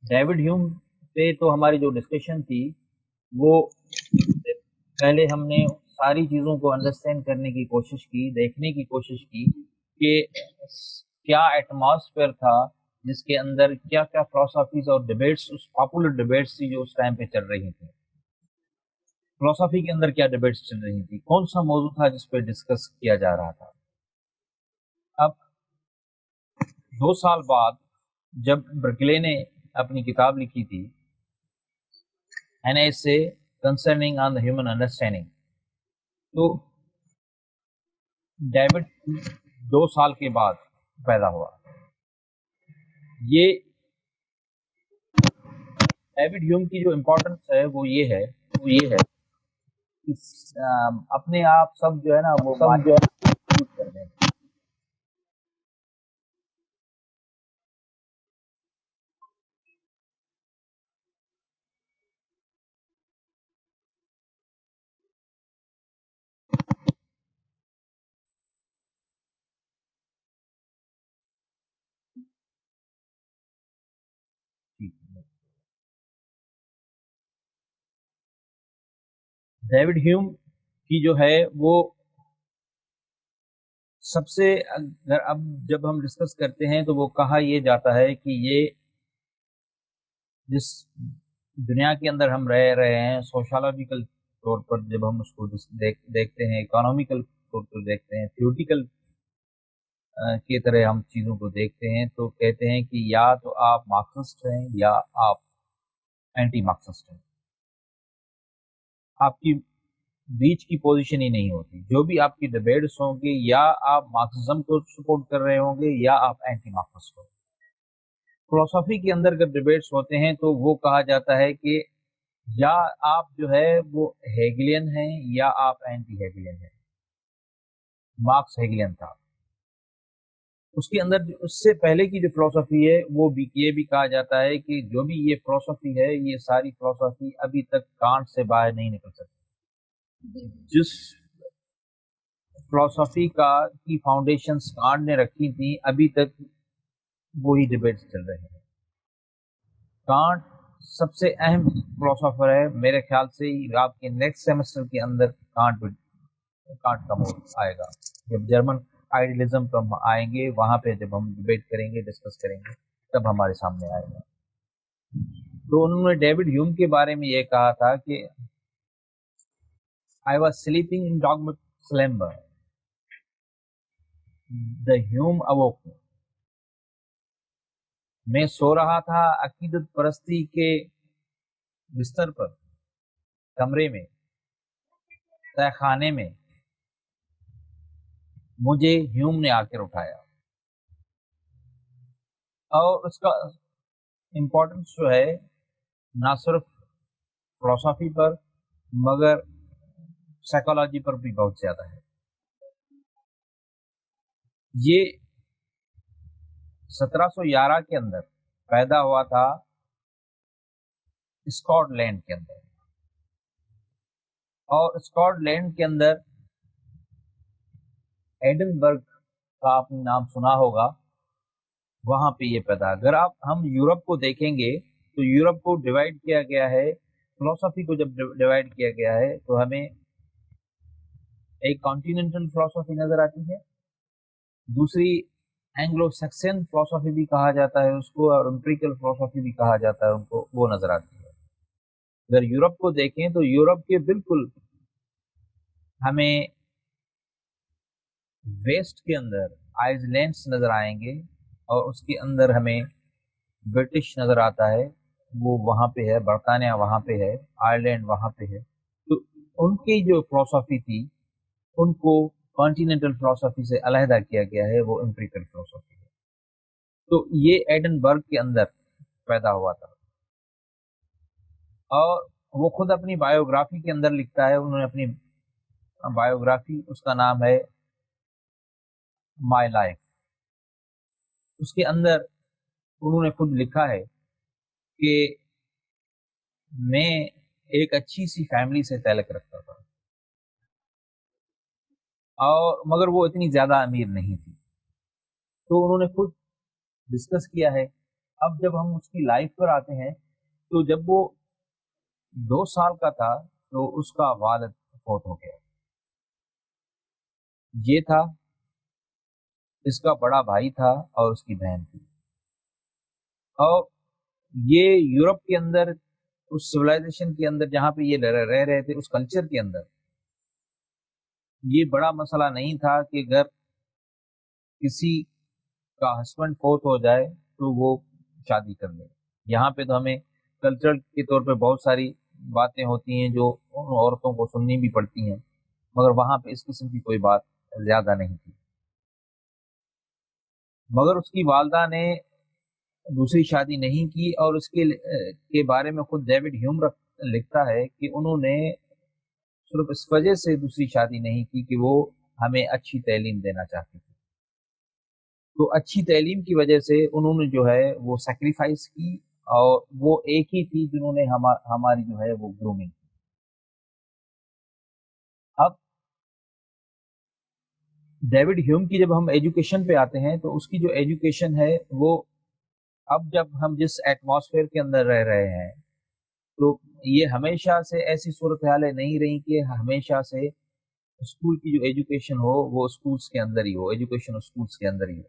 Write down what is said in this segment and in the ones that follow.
David ہیوم پہ تو ہماری جو ڈسکشن تھی وہ پہلے ہم نے ساری چیزوں کو انڈرسٹینڈ کرنے کی کوشش کی، دیکھنے کی کوشش کی کہ کیا ایٹماسفیئر تھا جس کے اندر کیا کیا فلسفیز اور ڈیبیٹس، پاپولر ڈیبیٹس تھی جو اس ٹائم پہ چل رہی تھیں، فلسفی کے اندر کیا ڈیبیٹس چل رہی تھی، کون سا موضوع تھا جس پہ ڈسکس کیا جا رہا تھا۔ اب 2 سال بعد جب برکلے نے اپنی کتاب لکھی تھی این ایسے concerning on the human understanding, تو ڈیوڈ 2 سال کے بعد پیدا ہوا۔ یہ ڈیوڈ ہیوم کی جو امپورٹنس ہے وہ یہ ہے کہ اپنے آپ سب جو ہے نا وہ کر دیں۔ ڈیوڈ ہیوم کی جو ہے وہ سب سے، اب جب ہم ڈسکس کرتے ہیں تو وہ کہا یہ جاتا ہے کہ یہ جس دنیا کے اندر ہم رہ رہے ہیں سوشالوجیکل طور پر جب ہم اس کو دیکھتے ہیں، اکانومیکل طور پر دیکھتے ہیں، تھیوریٹیکل کی طرح ہم چیزوں کو دیکھتے ہیں، تو کہتے ہیں کہ یا تو آپ مارکسسٹ ہیں یا آپ اینٹی مارکسسٹ ہیں، آپ کی بیچ کی پوزیشن ہی نہیں ہوتی۔ جو بھی آپ کی ڈیبیٹس ہوں گے یا آپ مارکسزم کو سپورٹ کر رہے ہوں گے یا آپ اینٹی مارکسسٹ ہوں گے۔ فلسفی کے اندر اگر ڈیبیٹس ہوتے ہیں تو وہ کہا جاتا ہے کہ یا آپ جو ہے وہ ہیگلین ہیں یا آپ اینٹی ہیگلین ہیں۔ مارکس ہیگلین تھا، اس کے اندر اس سے پہلے کی جو فلسفی ہے وہ بھی یہ بھی کہا جاتا ہے کہ جو بھی یہ فلسفی ہے یہ ساری فلسفی ابھی تک کانٹ سے باہر نہیں نکل سکتی۔ جس فلسفی کی فاؤنڈیشنز کانٹ نے رکھی تھی ابھی تک وہی ڈیبیٹس چل رہے ہیں۔ کانٹ سب سے اہم فلسفر ہے، میرے خیال سے آپ کے نیکسٹ سیمسٹر کے اندر کانٹ کا موضوع آئے گا، جب جرمن آئیڈیلزم پہ ہم آئیں گے، وہاں پہ جب ہم ڈیبیٹ کریں گے، ڈسکس کریں گے، تب ہمارے سامنے آئے گا۔ تو انہوں نے ڈیوڈ ہیوم کے بارے میں یہ کہا تھا کہ I was sleeping in dogmatic slumber. The Hume awoke me. میں سو رہا تھا عقیدت پرستی کے بستر پر، کمرے میں، تہ خانے میں، مجھے ہیوم نے آ کر اٹھایا۔ اور اس کا امپورٹنس جو ہے نہ صرف فلسفی پر مگر سائیکالوجی پر بھی بہت زیادہ ہے۔ یہ 1711 کے اندر پیدا ہوا تھا اسکاٹ لینڈ کے اندر، اور اسکاٹ لینڈ کے اندر ایڈنبرگ کا آپ نے نام سنا ہوگا، وہاں پہ یہ پیدا۔ اگر ہم یورپ کو دیکھیں گے تو یورپ کو ڈیوائڈ کیا گیا ہے، فلسفی کو جب ڈیوائڈ کیا گیا ہے تو ہمیں ایک کانٹیننٹل فلسفی نظر آتی ہے، دوسری اینگلو سیکسن فلسفی بھی کہا جاتا ہے اس کو، اور امپیریکل فلسفی بھی کہا جاتا ہے ان کو، وہ نظر آتی ہے۔ اگر یورپ کو دیکھیں تو یورپ کے بالکل ہمیں ویسٹ کے اندر آئس لینڈس نظر آئیں گے، اور اس کے اندر ہمیں برٹش نظر آتا ہے، وہ وہاں پہ ہے، برطانیہ وہاں پہ ہے، آئرلینڈ وہاں پہ ہے۔ تو ان کی جو فلسفی تھی ان کو کانٹیننٹل فلسفی سے علیحدہ کیا گیا ہے، وہ امپیریکل فلسفی ہے۔ تو یہ ایڈنبرگ کے اندر پیدا ہوا تھا، اور وہ خود اپنی بایوگرافی کے اندر لکھتا ہے، انہوں نے اپنی بایوگرافی، اس کا نام ہے مائی لائف، اس کے اندر انہوں نے خود لکھا ہے کہ میں ایک اچھی سی فیملی سے تعلق رکھتا تھا، اور مگر وہ اتنی زیادہ امیر نہیں تھی۔ تو انہوں نے خود ڈسکس کیا ہے. اب جب ہم اس کی لائف پر آتے ہیں تو جب وہ 2 سال کا تھا تو اس کا والد فوت ہو گیا. یہ تھا، اس کا بڑا بھائی تھا اور اس کی بہن تھی. اور یہ یورپ کے اندر اس سویلائزیشن کے اندر جہاں پہ یہ رہ رہے تھے، اس کلچر کے اندر یہ بڑا مسئلہ نہیں تھا کہ اگر کسی کا ہسبینڈ فوت ہو جائے تو وہ شادی کر لے. یہاں پہ تو ہمیں کلچرل کے طور پہ بہت ساری باتیں ہوتی ہیں جو ان عورتوں کو سننی بھی پڑتی ہیں، مگر وہاں پہ اس قسم کی کوئی بات زیادہ نہیں تھی. مگر اس کی والدہ نے دوسری شادی نہیں کی، اور اس کے بارے میں خود ڈیوڈ ہیوم لکھتا ہے کہ انہوں نے صرف اس وجہ سے دوسری شادی نہیں کی کہ وہ ہمیں اچھی تعلیم دینا چاہتی تھی. تو اچھی تعلیم کی وجہ سے انہوں نے جو ہے وہ سیکریفائس کی، اور وہ ایک ہی تھی جنہوں نے ہماری جو ہے وہ گرومنگ کی. اب ڈیوڈ ہیوم کی جب ہم ایجوکیشن پہ آتے ہیں تو اس کی جو ایجوکیشن ہے وہ، اب جب ہم جس ایٹماسفیئر کے اندر رہ رہے ہیں تو یہ ہمیشہ سے ایسی صورتحالیں نہیں رہی کہ ہمیشہ سے اسکول کی جو ایجوکیشن ہو وہ اسکولس کے اندر ہی ہو، ایجوکیشن اسکولس کے اندر ہی ہو.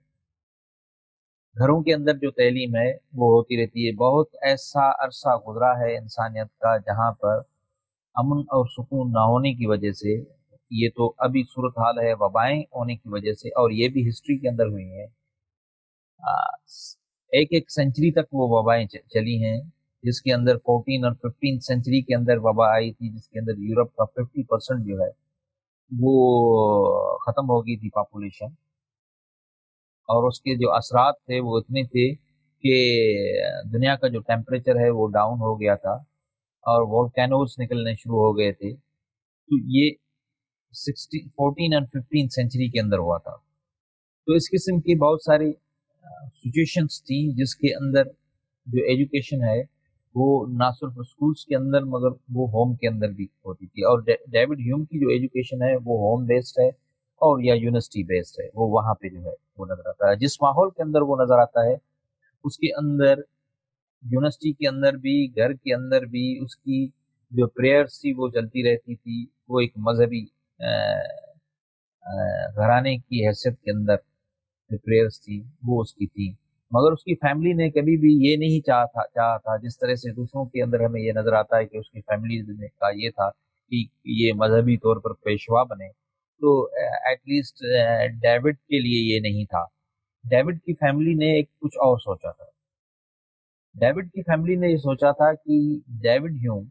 گھروں کے اندر جو تعلیم ہے وہ ہوتی رہتی ہے. بہت ایسا عرصہ گزرا ہے انسانیت کا جہاں پر امن اور سکون نہ ہونے کی وجہ سے، یہ تو ابھی صورتحال ہے وبائیں ہونے کی وجہ سے، اور یہ بھی ہسٹری کے اندر ہوئی ہیں. ایک سینچری تک وہ وبائیں چلی ہیں، جس کے اندر 14 اور 15 سینچری کے اندر وبا آئی تھی، جس کے اندر یورپ کا 50% جو ہے وہ ختم ہو گئی تھی پاپولیشن. اور اس کے جو اثرات تھے وہ اتنے تھے کہ دنیا کا جو ٹیمپریچر ہے وہ ڈاؤن ہو گیا تھا، اور وولکینوز نکلنے شروع ہو گئے تھے. تو یہ 14 اور 15 سینچری کے اندر ہوا تھا. تو اس قسم کی بہت ساری سچویشنز تھیں جس کے اندر جو ایجوکیشن ہے وہ نہ صرف اسکولس کے اندر مگر وہ ہوم کے اندر بھی ہوتی تھی. اور ڈیوڈ ہیوم کی جو ایجوکیشن ہے وہ ہوم بیسڈ ہے اور یا یونیورسٹی بیسڈ ہے. وہ وہاں پہ جو ہے وہ نظر آتا ہے، جس ماحول کے اندر وہ نظر آتا ہے اس کے اندر، یونیورسٹی کے اندر بھی، گھر کے اندر بھی اس کی جو پریئرز تھی وہ چلتی رہتی تھی. وہ ایک مذہبی گھرانے کی حیثیت کے اندر جو پریئرز تھی وہ اس کی تھی. مگر اس کی فیملی نے کبھی بھی یہ نہیں چاہا تھا جس طرح سے دوسروں کے اندر ہمیں یہ نظر آتا ہے کہ اس کی فیملی کا یہ تھا کہ یہ مذہبی طور پر پیشوا بنے. تو ایٹ لیسٹ ڈیوڈ کے لیے یہ نہیں تھا. ڈیوڈ کی فیملی نے ایک کچھ اور سوچا تھا. ڈیوڈ کی فیملی نے یہ سوچا تھا کہ ڈیوڈ ہیوم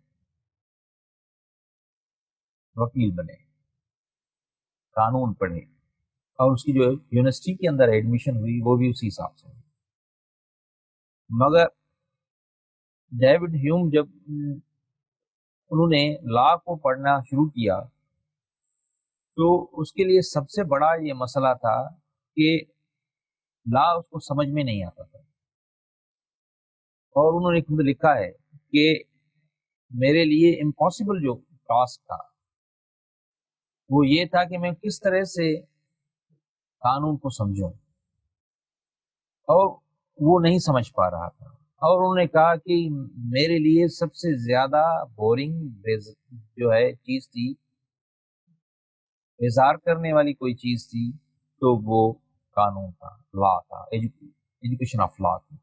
وکیل بنے، قانون پڑھے، اور اس کی جو یونیورسٹی کے اندر ایڈمیشن ہوئی وہ بھی اسی حساب سے ہوئی. مگر ڈیوڈ ہیوم جب انہوں نے لا کو پڑھنا شروع کیا تو اس کے لیے سب سے بڑا یہ مسئلہ تھا کہ لا اس کو سمجھ میں نہیں آتا تھا. اور انہوں نے خود لکھا ہے کہ میرے لیے امپاسبل جو ٹاسک تھا وہ یہ تھا کہ میں کس طرح سے قانون کو سمجھوں، اور وہ نہیں سمجھ پا رہا تھا. اور انہوں نے کہا کہ میرے لیے سب سے زیادہ بورنگ جو ہے چیز تھی، بیزار کرنے والی کوئی چیز تھی تو وہ قانون تھا، لا تھا، ایجوکیشن آف لا تھی.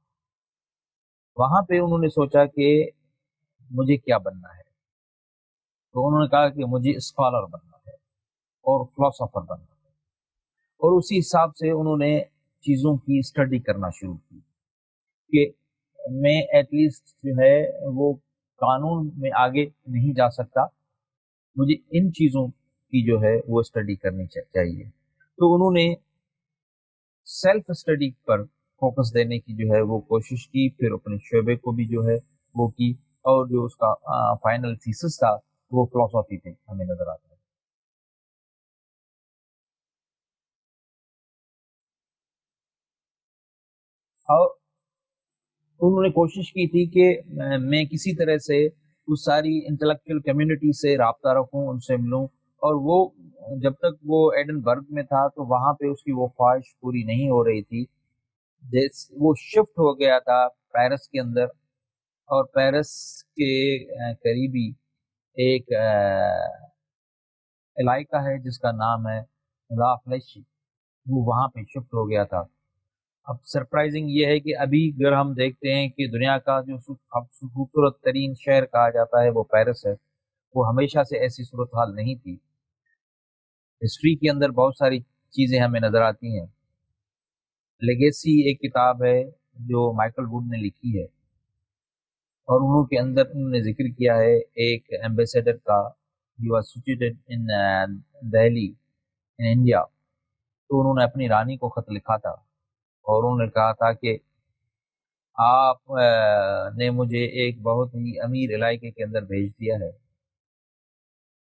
وہاں پہ انہوں نے سوچا کہ مجھے کیا بننا ہے. تو انہوں نے کہا کہ مجھے اسکالر بننا ہے اور فلاسفر بننا ہے. اور اسی حساب سے انہوں نے چیزوں کی اسٹڈی کرنا شروع کی کہ میں ایٹ لیسٹ جو ہے وہ قانون میں آگے نہیں جا سکتا، مجھے ان چیزوں کی جو ہے وہ اسٹڈی کرنی چاہیے. تو انہوں نے سیلف اسٹڈی پر فوکس دینے کی جو ہے وہ کوشش کی، پھر اپنے شعبے کو بھی جو ہے وہ کی، اور جو اس کا فائنل تھیسس تھا وہ فلسفی پہ ہمیں نظر آتا ہے. اور انہوں نے کوشش کی تھی کہ میں کسی طرح سے اس ساری انٹلیکچوئل کمیونٹی سے رابطہ رکھوں، ان سے ملوں. اور وہ جب تک وہ ایڈن برگ میں تھا تو وہاں پہ اس کی وہ خواہش پوری نہیں ہو رہی تھی وہ شفٹ ہو گیا تھا پیرس کے اندر، اور پیرس کے قریبی ایک علاقہ ہے جس کا نام ہے لا فلیشی، وہ وہاں پہ شفٹ ہو گیا تھا۔ اب سرپرائزنگ یہ ہے کہ ابھی اگر ہم دیکھتے ہیں کہ دنیا کا جو خوبصورت ترین شہر کہا جاتا ہے وہ پیرس ہے، وہ ہمیشہ سے ایسی صورتحال نہیں تھی۔ ہسٹری کے اندر بہت ساری چیزیں ہمیں نظر آتی ہیں۔ لیگیسی ایک کتاب ہے جو مائیکل ووڈ نے لکھی ہے، اور انہوں کے اندر انہوں نے ذکر کیا ہے ایک ایمبیسیڈر کا، he was situated in Delhi in India, تو انہوں نے اپنی رانی کو خط لکھا تھا، اور انہوں نے کہا تھا کہ آپ نے مجھے ایک بہت ہی امیر علاقے کے اندر بھیج دیا ہے،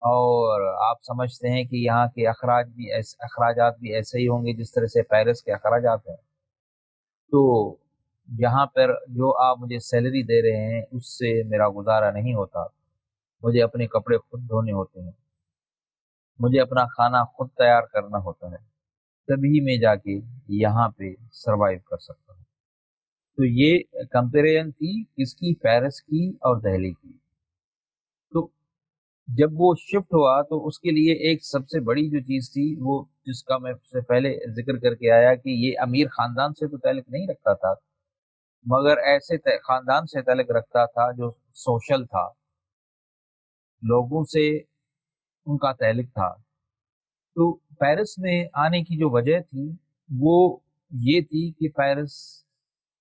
اور آپ سمجھتے ہیں کہ یہاں کے اخراجات بھی ایسے ہی ہوں گے جس طرح سے پیرس کے اخراجات ہیں، تو یہاں پر جو آپ مجھے سیلری دے رہے ہیں اس سے میرا گزارا نہیں ہوتا، مجھے اپنے کپڑے خود دھونے ہوتے ہیں، مجھے اپنا کھانا خود تیار کرنا ہوتا ہے، تبھی میں جا کے یہاں پہ سروائیو کر سکتا ہوں۔ تو یہ کمپیرین تھی کس کی؟ پیرس کی اور دہلی کی۔ تو جب وہ شفٹ ہوا تو اس کے لیے ایک سب سے بڑی جو چیز تھی، وہ جس کا میں سے پہلے ذکر کر کے آیا کہ یہ امیر خاندان سے تو تعلق نہیں رکھتا تھا، مگر ایسے خاندان سے تعلق رکھتا تھا جو سوشل تھا، لوگوں سے ان کا تعلق تھا۔ تو پیرس میں آنے کی جو وجہ تھی وہ یہ تھی کہ پیرس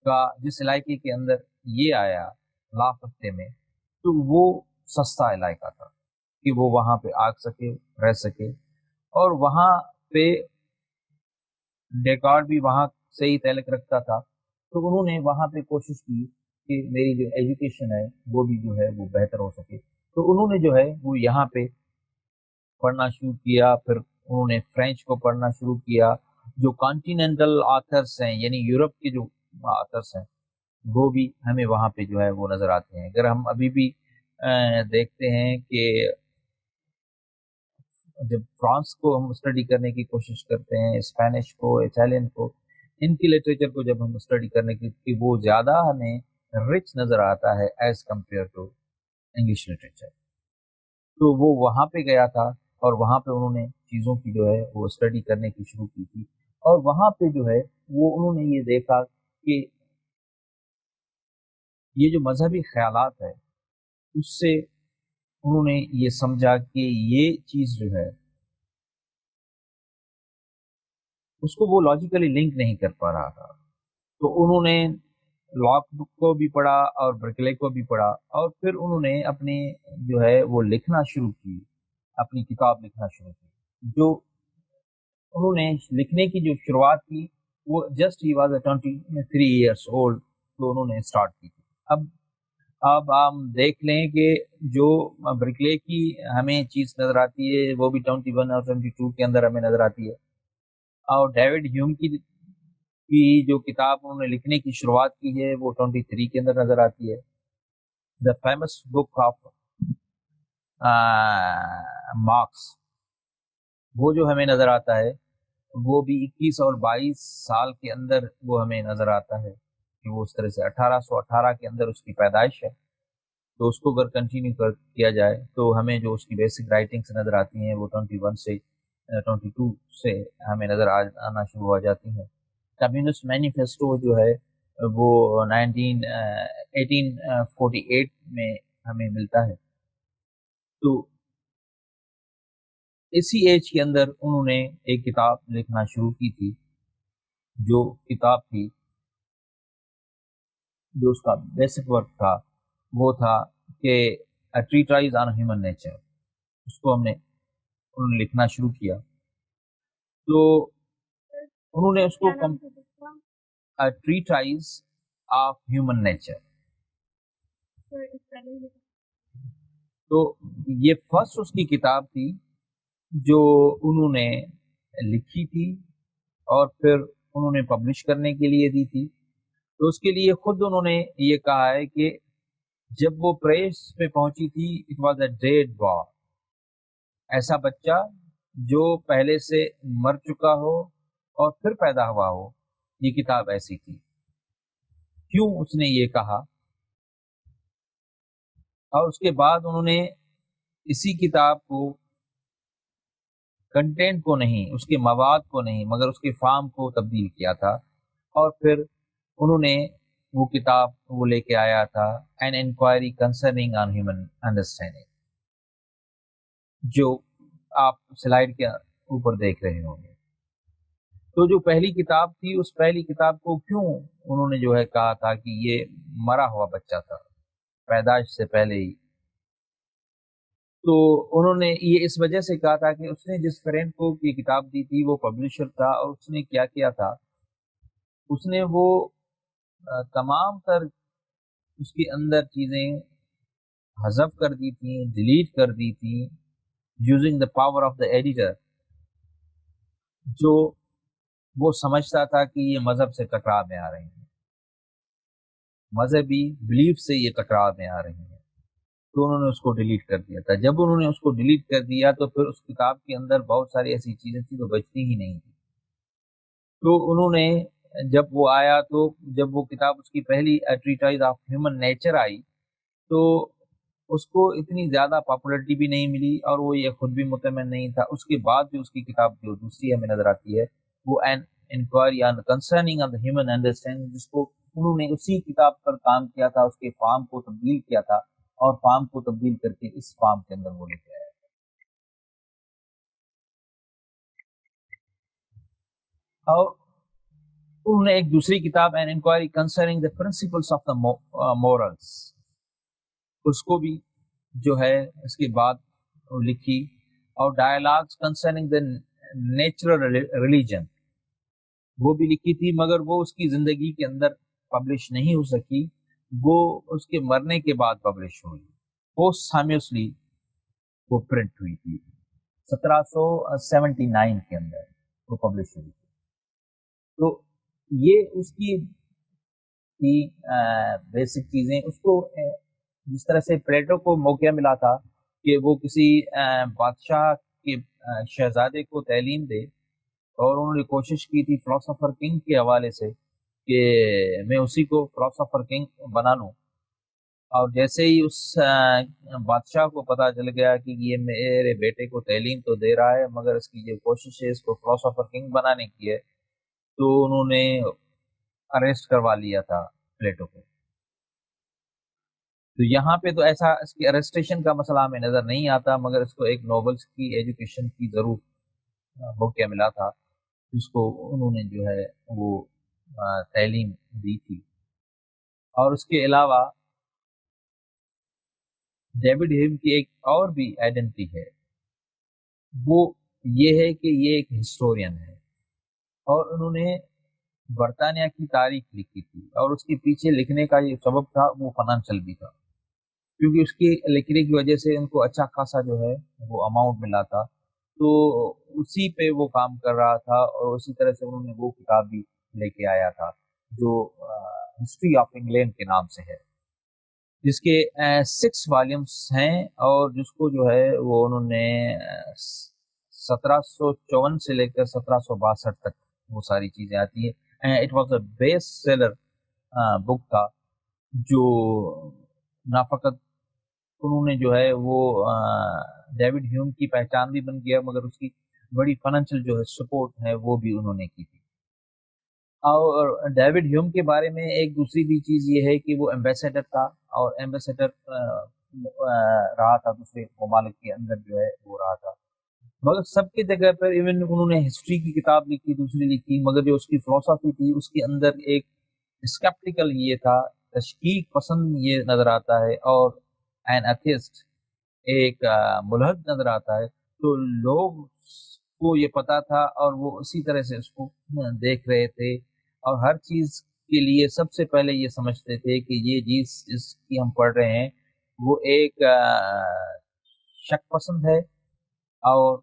کا جس علاقے کے اندر یہ آیا لافتے میں، تو وہ سستا علاقہ تھا کہ وہ وہاں پہ آ سکے، رہ سکے، اور وہاں پہ ڈیکارڈ بھی وہاں سے ہی تعلق رکھتا تھا، تو انہوں نے وہاں پہ کوشش کی کہ میری جو ایجوکیشن ہے وہ بھی جو ہے وہ بہتر ہو سکے، تو انہوں نے جو ہے وہ یہاں پہ پڑھنا شروع کیا، پھر انہوں نے فرینچ کو پڑھنا شروع کیا۔ جو کانٹیننٹل آتھرس ہیں، یعنی یورپ کے جو آتھرس ہیں، وہ بھی ہمیں وہاں پہ جو ہے وہ نظر آتے ہیں۔ اگر ہم ابھی بھی دیکھتے ہیں کہ جب فرانس کو ہم اسٹڈی کرنے کی کوشش کرتے ہیں، اسپینش کو، اٹالین کو، ان کی لٹریچر کو جب ہم اسٹڈی کرنے کی، وہ زیادہ ہمیں رچ نظر آتا ہے as compare to English literature. تو وہ وہاں پہ گیا تھا، اور وہاں پہ انہوں نے چیزوں کی جو ہے وہ اسٹڈی کرنے کی شروع کی تھی، اور وہاں پہ جو ہے وہ انہوں نے یہ دیکھا کہ یہ جو مذہبی خیالات ہے اس سے انہوں نے یہ سمجھا کہ یہ چیز جو ہے اس کو وہ لاجیکلی لنک نہیں کر پا رہا تھا، تو انہوں نے لاک کو بھی پڑھا اور برکلے کو بھی پڑھا، اور پھر انہوں نے اپنے جو ہے وہ لکھنا شروع کی، اپنی کتاب لکھنا شروع کی۔ جو انہوں نے لکھنے کی جو شروعات کی وہ just he was 23 years old, تو انہوں نے اسٹارٹ کی تھی۔ اب ہم دیکھ لیں کہ جو برکلے کی ہمیں چیز نظر آتی ہے وہ بھی 21 اور 22 کے اندر ہمیں نظر آتی ہے، اور ڈیوڈ ہیوم کی جو کتاب انہوں نے لکھنے کی شروعات کی ہے وہ 23 کے اندر نظر آتی ہے۔ The famous book of marks, وہ جو ہمیں نظر آتا ہے وہ بھی 21 اور 22 سال کے اندر وہ ہمیں نظر آتا ہے کہ وہ اس طرح سے 1818 کے اندر اس کی پیدائش ہے، تو اس کو اگر کنٹینیو کیا جائے تو ہمیں جو اس کی بیسک رائٹنگس نظر آتی ہیں وہ 21 سے 22 سے ہمیں نظر آنا شروع ہو جاتی ہیں۔ کمیونسٹ مینیفیسٹو جو ہے وہ 1848 میں ہمیں ملتا ہے۔ تو اسی ایج کے اندر انہوں نے ایک کتاب لکھنا شروع کی تھی، جو کتاب تھی، جو اس کا بیسک ورک تھا وہ تھا کہ ٹریٹائز آن ہیومن نیچر، اس کو انہوں نے لکھنا شروع کیا۔ تو انہوں نے اس کو ٹریٹائز آف ہیومن نیچر، تو یہ فرسٹ اس کی کتاب تھی جو انہوں نے لکھی تھی، اور پھر انہوں نے پبلش کرنے کے لیے دی تھی۔ تو اس کے لیے خود انہوں نے یہ کہا ہے کہ جب وہ پریس پہ پہنچی تھی، اٹ واز اے ڈیڈ بار، ایسا بچہ جو پہلے سے مر چکا ہو اور پھر پیدا ہوا ہو، یہ کتاب ایسی تھی، کیوں اس نے یہ کہا، اور اس کے بعد انہوں نے اسی کتاب کو، کنٹینٹ کو نہیں، اس کے مواد کو نہیں، مگر اس کے فارم کو تبدیل کیا تھا، اور پھر انہوں نے وہ کتاب وہ لے کے آیا تھا an inquiry concerning on human understanding, جو آپ سلائیڈ کے اوپر دیکھ رہے ہوں گے۔ تو جو پہلی کتاب تھی، اس پہلی کتاب کو کیوں انہوں نے جو ہے کہا تھا کہ یہ مرا ہوا بچہ تھا پیدائش سے پہلے ہی، تو انہوں نے یہ اس وجہ سے کہا تھا کہ اس نے جس فرینڈ کو یہ کتاب دی تھی وہ پبلشر تھا، اور اس نے کیا کیا تھا، اس نے وہ تمام تر اس کے اندر چیزیں حذف کر دی تھیں، ڈیلیٹ کر دی تھیں، using the power of the editor, جو وہ سمجھتا تھا کہ یہ مذہب سے ٹکراؤ میں آ رہی ہیں، مذہبی بلیف سے یہ ٹکراؤ میں آ رہی ہیں، تو انہوں نے اس کو ڈیلیٹ کر دیا تھا۔ جب انہوں نے اس کو ڈیلیٹ کر دیا تو پھر اس کتاب کے اندر بہت ساری ایسی چیزیں تھیں جو بچتی ہی نہیں تھی، تو انہوں نے جب وہ آیا، تو جب وہ کتاب اس کی پہلی ٹریٹائز آف ہیومن نیچر آئی، تو اس کو اتنی زیادہ پاپولرٹی بھی نہیں ملی، اور وہ یہ خود بھی مطمئن نہیں تھا۔ اس کے بعد جو اس کی کتاب جو دوسری ہمیں نظر آتی ہے وہ an enquiry on concerning of the human understanding, جس کو انہوں نے اسی کتاب پر کام کیا تھا، اس کے فارم کو تبدیل کیا تھا، اور فارم کو تبدیل کر کے اس فارم کے اندر وہ لے کے آیا۔ اور انہوں نے ایک دوسری کتاب an inquiry concerning the principles of the morals, اس کو بھی جو ہے اس کے بعد لکھی، اور dialogues concerning the natural religion وہ بھی لکھی تھی، مگر وہ اس کی زندگی کے اندر پبلش نہیں ہو سکی، وہ اس کے مرنے کے بعد پبلش ہوئی، پوسٹ سائملٹینیسلی وہ پرنٹ ہوئی تھی 1779 کے اندر وہ پبلش ہوئی تھی۔ تو یہ اس کی تھی بیسک چیزیں۔ اس کو جس طرح سے پلیٹو کو موقع ملا تھا کہ وہ کسی بادشاہ کے شہزادے کو تعلیم دے، اور انہوں نے کوشش کی تھی فلاسفر کنگ کے حوالے سے کہ میں اسی کو فلاسفر کنگ بنا لوں، اور جیسے ہی اس بادشاہ کو پتا چل گیا کہ یہ میرے بیٹے کو تعلیم تو دے رہا ہے مگر اس کی جو کوشش ہے اس کو فلاسفر کنگ بنانے کی ہے، تو انہوں نے اریسٹ کروا لیا تھا پلیٹو کو۔ تو یہاں پہ تو ایسا اس کی اریسٹیشن کا مسئلہ ہمیں نظر نہیں آتا، مگر اس کو ایک نوبلس کی ایجوکیشن کی ضرور موقع ملا تھا، جس کو انہوں نے جو ہے وہ تعلیم دی تھی۔ اور اس کے علاوہ ڈیوڈ ہیوم کی ایک اور بھی آئیڈینٹی ہے، وہ یہ ہے کہ یہ ایک ہسٹورین ہے، اور انہوں نے برطانیہ کی تاریخ لکھی تھی، اور اس کے پیچھے لکھنے کا یہ سبب تھا وہ فنانشل بھی تھا، کیونکہ اس کی لکھنے کی وجہ سے ان کو اچھا خاصا جو ہے وہ اماؤنٹ ملا تھا، تو اسی پہ وہ کام کر رہا تھا، اور اسی طرح سے انہوں نے وہ کتاب بھی لے کے آیا تھا جو ہسٹری آف انگلینڈ کے نام سے ہے، جس کے 6 والیومس ہیں، اور جس کو جو ہے وہ انہوں نے 1754 سے لے کر 1762 تک وہ ساری چیزیں آتی ہیں۔ It was a best seller book تھا، جو نہ فقط انہوں نے جو ہے وہ ڈیوڈ ہیوم کی پہچان بھی بن گیا، مگر اس کی بڑی فنانشل جو ہے سپورٹ ہے وہ بھی انہوں نے کی تھی۔ اور ڈیوڈ ہیوم کے بارے میں ایک دوسری بھی چیز یہ ہے کہ وہ ایمبیسیڈر تھا، اور ایمبیسیڈر رہا تھا دوسرے ممالک کے اندر جو ہے وہ رہا تھا، مگر سب کی جگہ پر ایون انہوں نے ہسٹری کی کتاب لکھی، دوسری لکھی، مگر جو اس کی فلسفی تھی اس کے اندر ایک اسکیپٹیکل یہ تھا، تشکیک پسند یہ نظر آتا ہے، اور این ایتھسٹ ایک ملحد نظر آتا ہے، تو لوگ کو یہ پتا تھا اور وہ اسی طرح سے اس کو دیکھ رہے تھے، اور ہر چیز کے لیے سب سے پہلے یہ سمجھتے تھے کہ یہ چیز جس کی ہم پڑھ رہے ہیں وہ ایک شک پسند ہے اور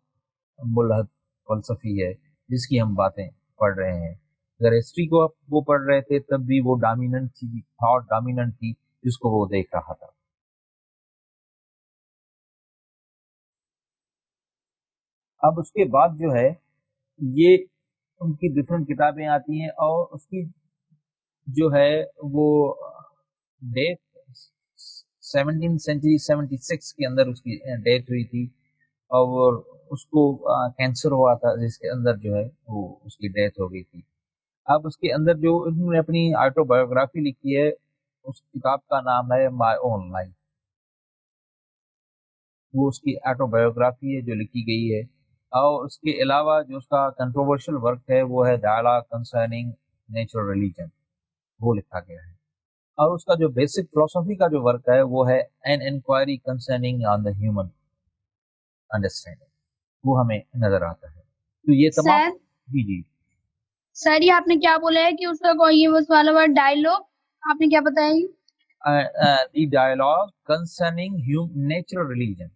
ملحد فلسفی ہے جس کی ہم باتیں پڑھ رہے ہیں۔ اگر ہسٹری کو وہ پڑھ رہے تھے تب بھی وہ ڈومیننٹ تھی، تھاٹ ڈومیننٹ تھی جس کو وہ دیکھ رہا تھا۔ اب اس کے بعد جو ہے یہ ان کی ڈفرینٹ کتابیں آتی ہیں اور اس کی جو ہے وہ ڈیٹ 1776 کے اندر اس کی ڈیتھ ہوئی تھی اور اس کو کینسر ہوا تھا جس کے اندر جو ہے وہ اس کی ڈیتھ ہو گئی تھی. اب اس کے اندر جو انہوں نے اپنی آٹو بایوگرافی لکھی ہے اس کتاب کا نام ہے مائی اون لائف. وہ اس کی آٹو بایوگرافی ہے جو لکھی گئی ہے. اور اس کے علاوہ جو اس کا کنٹروورشل ورک ہے وہ ہے ڈائلاگ کنسرننگ نیچرل ریلیجن، وہ لکھا گیا ہے. اور اس کا جو بیسک فلسفی کا جو ورک ہے وہ ہے an inquiry concerning on the human understanding, وہ ہمیں نظر آتا ہے. تو یہ تمام سر جی سر یہ آپ نے کیا بولا ہے کہ اس کا کوئی یہ والا ورڈ ڈائلوگ آپ نے کیا بتایا؟ دی ڈائلاگ کنسرننگ نیچرل ریلیجن.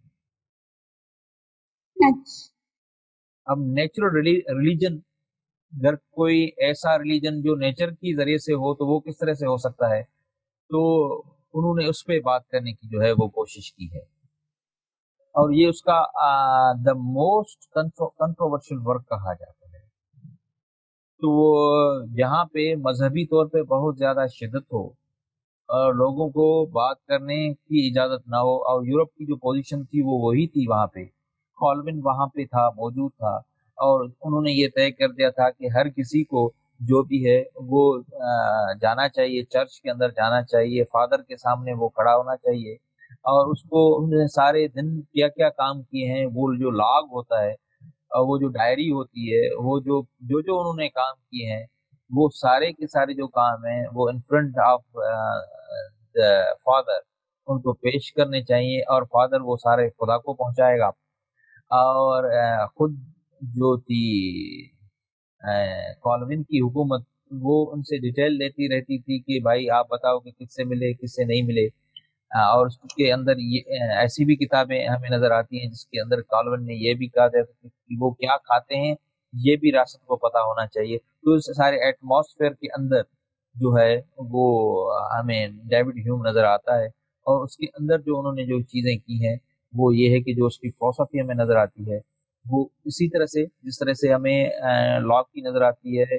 اب نیچرل ریلیجن اگر کوئی ایسا ریلیجن جو نیچر کی ذریعے سے ہو تو وہ کس طرح سے ہو سکتا ہے، تو انہوں نے اس پہ بات کرنے کی جو ہے وہ کوشش کی ہے. اور یہ اس کا دا موسٹ کنٹروورشل ورک کہا جاتا ہے. تو جہاں پہ مذہبی طور پہ بہت زیادہ شدت ہو اور لوگوں کو بات کرنے کی اجازت نہ ہو، اور یورپ کی جو پوزیشن تھی وہ وہی تھی، وہاں پہ کالون وہاں پہ تھا، موجود تھا، اور انہوں نے یہ طے کر دیا تھا کہ ہر کسی کو جو بھی ہے وہ جانا چاہیے، چرچ کے اندر جانا چاہیے، فادر کے سامنے وہ کھڑا ہونا چاہیے، اور اس کو انہوں نے سارے دن کیا کیا کام کیے ہیں وہ جو لاگ ہوتا ہے اور وہ جو ڈائری ہوتی ہے، وہ جو انہوں نے کام کیے ہیں وہ سارے کے سارے جو کام ہیں وہ in front of father in کو پیش کرنے چاہیے، اور فادر وہ سارے خدا کو پہنچائے گا. اور خود جو تھی کالون کی حکومت وہ ان سے ڈیٹیل لیتی رہتی تھی کہ بھائی آپ بتاؤ کہ کس سے ملے کس سے نہیں ملے. اور اس کے اندر یہ ایسی بھی کتابیں ہمیں نظر آتی ہیں جس کے اندر کالون نے یہ بھی کہا تھا کہ وہ کیا کھاتے ہیں یہ بھی ریاست کو پتا ہونا چاہیے. تو اس سارے ایٹماسفیئر کے اندر جو ہے وہ ہمیں ڈیوڈ ہیوم نظر آتا ہے، اور اس کے اندر جو انہوں نے جو چیزیں کی ہیں وہ یہ ہے کہ جو اس کی فلسفی ہمیں نظر آتی ہے وہ اسی طرح سے جس طرح سے ہمیں لاک کی نظر آتی ہے،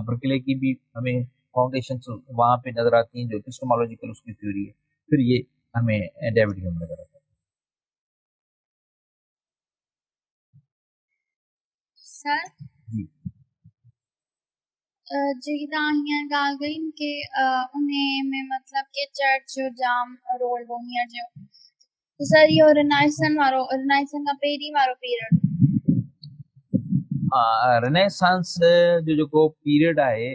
برکلے کی بھی ہمیں فاؤنڈیشن وہاں پہ نظر آتی ہیں جو ایپسٹمولوجیکل اس کی تھیوری ہے. پھر یہ ہمیں ڈیوڈ ہیوم نظر آتا ہے. سر جی جی تاہیاں گال گئی کہ انہیں میں مطلب کہ چرچ جو جام رول وہ ہیاں جو سر یہ رنائسن کا پہری وارو پیریڈ رنیسانس جو پیریڈ ہے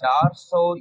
400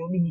14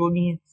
14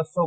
200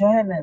6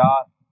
4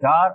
4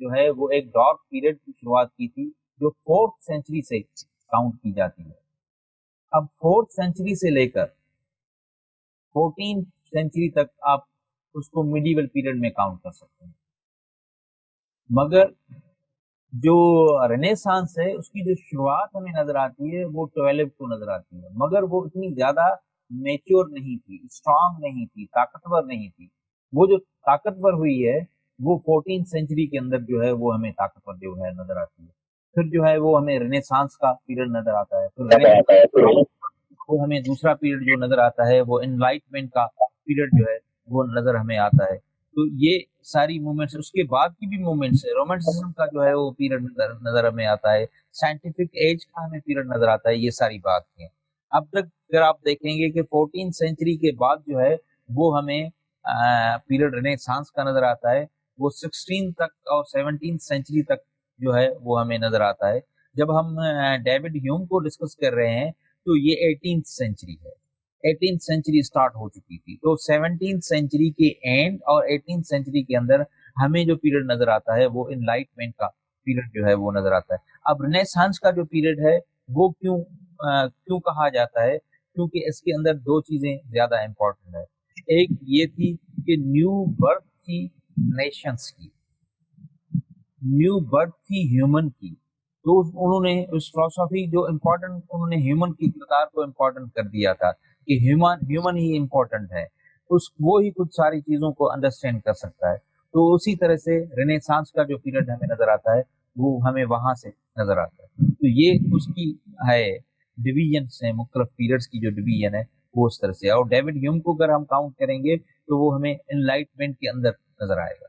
جو ہے وہ ایک ڈارک پیریڈ کی شروعات کی تھی جو 4th سینچری سے کاؤنٹ کی جاتی ہے. اب 4th سینچری سے لے کر 14th سینچری تک آپ اس کو میڈیول پیریڈ میں کاؤنٹ کر سکتے ہیں. مگر جو رینیسانس ہے اس کی جو شروعات ہمیں نظر آتی ہے وہ 12 کو نظر آتی ہے، مگر وہ اتنی زیادہ میچور نہیں تھی، اسٹرانگ نہیں تھی، طاقتور نہیں تھی. وہ جو طاقتور ہوئی ہے وہ 14th سینچری کے اندر جو ہے وہ ہمیں طاقتور جو ہے نظر آتی ہے. پھر جو ہے وہ ہمیں رینیسانس کا پیریڈ نظر آتا ہے. پھر وہ ہمیں دوسرا پیریڈ جو نظر آتا ہے وہ انلائٹمنٹ کا پیریڈ جو ہے وہ نظر ہمیں آتا ہے. تو یہ ساری موومنٹس، اس کے بعد کی بھی موومنٹس ہے. رومانٹسزم کا جو ہے وہ پیریڈ نظر ہمیں آتا ہے، سائنٹیفک ایج کا ہمیں پیریڈ نظر آتا ہے. یہ ساری بات ہے. اب تک اگر آپ دیکھیں گے کہ 14th سینچری کے بعد جو ہے وہ ہمیں پیریڈ رینیسانس کا نظر آتا ہے. وہ 16 تک اور 17th سینچری تک جو ہے وہ ہمیں نظر آتا ہے. جب ہم ڈیوڈ ہیوم کو ڈسکس کر رہے ہیں تو یہ 18th سینچری ہے. 18th سینچری سٹارٹ ہو چکی تھی. تو 17th سینچری کے اینڈ اور 18th سینچری کے اندر ہمیں جو پیریڈ نظر آتا ہے وہ انلائٹمنٹ کا پیریڈ جو ہے وہ نظر آتا ہے. اب رینیسانس کا جو پیریڈ ہے وہ کیوں کہا جاتا ہے؟ کیونکہ اس کے اندر دو چیزیں زیادہ امپورٹنٹ ہے. ایک یہ تھی کہ نیو برتھ تھی نیشنز کی، نیو برتھ تھی ہیومن کی. تو انہوں نے اس فلسفی جو امپورٹنٹ، انہوں نے ہیومن کی کردار کو امپورٹنٹ کر دیا تھا کہ ہیومن ہی امپورٹنٹ ہے، وہ ہی کچھ ساری چیزوں کو انڈرسٹینڈ کر سکتا ہے. تو اسی طرح سے رینیسانس کا جو پیریڈ ہمیں نظر آتا ہے وہ ہمیں وہاں سے نظر آتا ہے. تو یہ اس کی ہے ڈویژنس ہیں، مختلف پیریڈز کی جو ڈویژن ہے وہ اس طرح سے. اور ڈیوڈ ہیوم کو اگر ہم کاؤنٹ کریں گے تو وہ ہمیں انلائٹمنٹ کے اندر نظر آئے گا.